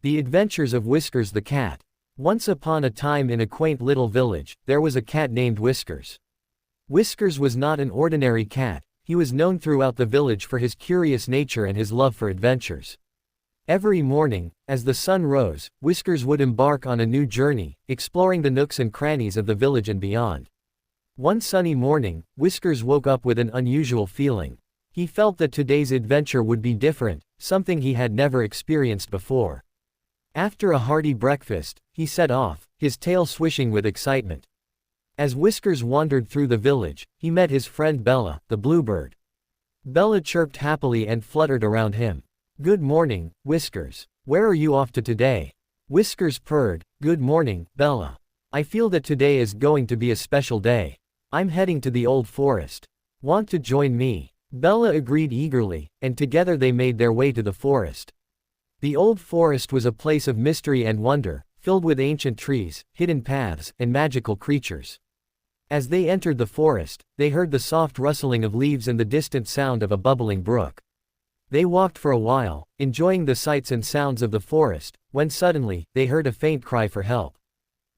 The Adventures of Whiskers the Cat. Once upon a time in a quaint little village, there was a cat named Whiskers. Whiskers was not an ordinary cat, he was known throughout the village for his curious nature and his love for adventures. Every morning, as the sun rose, Whiskers would embark on a new journey, exploring the nooks and crannies of the village and beyond. One sunny morning, Whiskers woke up with an unusual feeling. He felt that today's adventure would be different, something he had never experienced before. After a hearty breakfast, he set off, his tail swishing with excitement. As Whiskers wandered through the village, he met his friend Bella, the bluebird. Bella chirped happily and fluttered around him. "Good morning, Whiskers. Where are you off to today?" Whiskers purred, "Good morning, Bella. I feel that today is going to be a special day. I'm heading to the old forest. Want to join me?" Bella agreed eagerly, and together they made their way to the forest. The old forest was a place of mystery and wonder, filled with ancient trees, hidden paths, and magical creatures. As they entered the forest, they heard the soft rustling of leaves and the distant sound of a bubbling brook. They walked for a while, enjoying the sights and sounds of the forest, when suddenly, they heard a faint cry for help.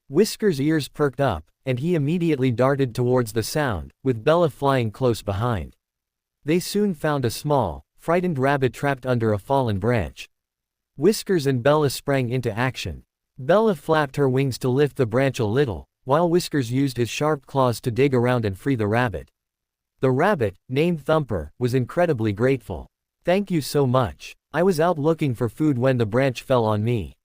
Whiskers' ears perked up, and he immediately darted towards the sound, with Bella flying close behind. They soon found a small, frightened rabbit trapped under a fallen branch. Whiskers and Bella sprang into action. Bella flapped her wings to lift the branch a little, while Whiskers used his sharp claws to dig around and free the rabbit. The rabbit, named Thumper, was incredibly grateful. "Thank you so much. I was out looking for food when the branch fell on me.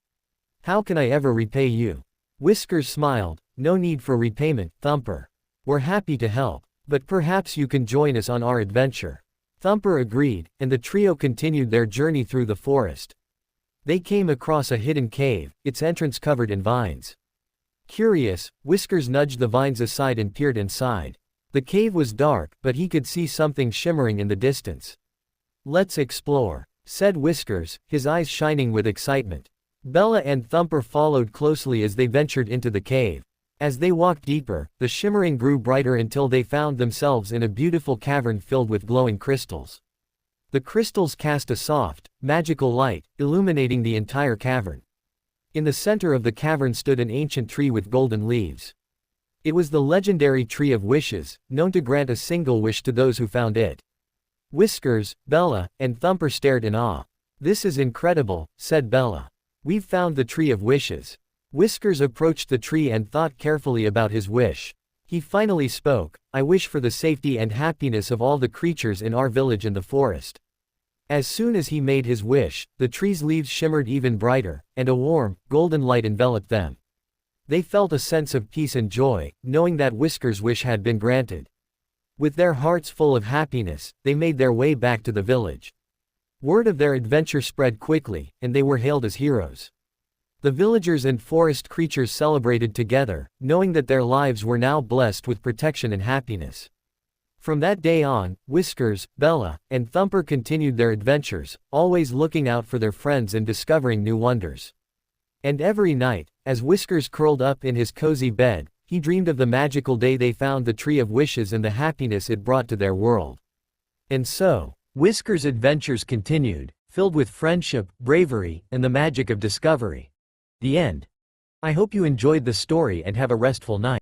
How can I ever repay you?" Whiskers smiled. "No need for repayment, Thumper. We're happy to help, but perhaps you can join us on our adventure." Thumper agreed, and the trio continued their journey through the forest. They came across a hidden cave, its entrance covered in vines. Curious, Whiskers nudged the vines aside and peered inside. The cave was dark, but he could see something shimmering in the distance. "Let's explore," said Whiskers, his eyes shining with excitement. Bella and Thumper followed closely as they ventured into the cave. As they walked deeper, the shimmering grew brighter until they found themselves in a beautiful cavern filled with glowing crystals. The crystals cast a soft, magical light, illuminating the entire cavern. In the center of the cavern stood an ancient tree with golden leaves. It was the legendary Tree of Wishes, known to grant a single wish to those who found it. Whiskers, Bella, and Thumper stared in awe. "This is incredible," said Bella. "We've found the Tree of Wishes." Whiskers approached the tree and thought carefully about his wish. He finally spoke, "I wish for the safety and happiness of all the creatures in our village and the forest." As soon as he made his wish, the tree's leaves shimmered even brighter, and a warm, golden light enveloped them. They felt a sense of peace and joy, knowing that Whiskers' wish had been granted. With their hearts full of happiness, they made their way back to the village. Word of their adventure spread quickly, and they were hailed as heroes. The villagers and forest creatures celebrated together, knowing that their lives were now blessed with protection and happiness. From that day on, Whiskers, Bella, and Thumper continued their adventures, always looking out for their friends and discovering new wonders. And every night, as Whiskers curled up in his cozy bed, he dreamed of the magical day they found the Tree of Wishes and the happiness it brought to their world. And so, Whiskers' adventures continued, filled with friendship, bravery, and the magic of discovery. The end. I hope you enjoyed the story and have a restful night.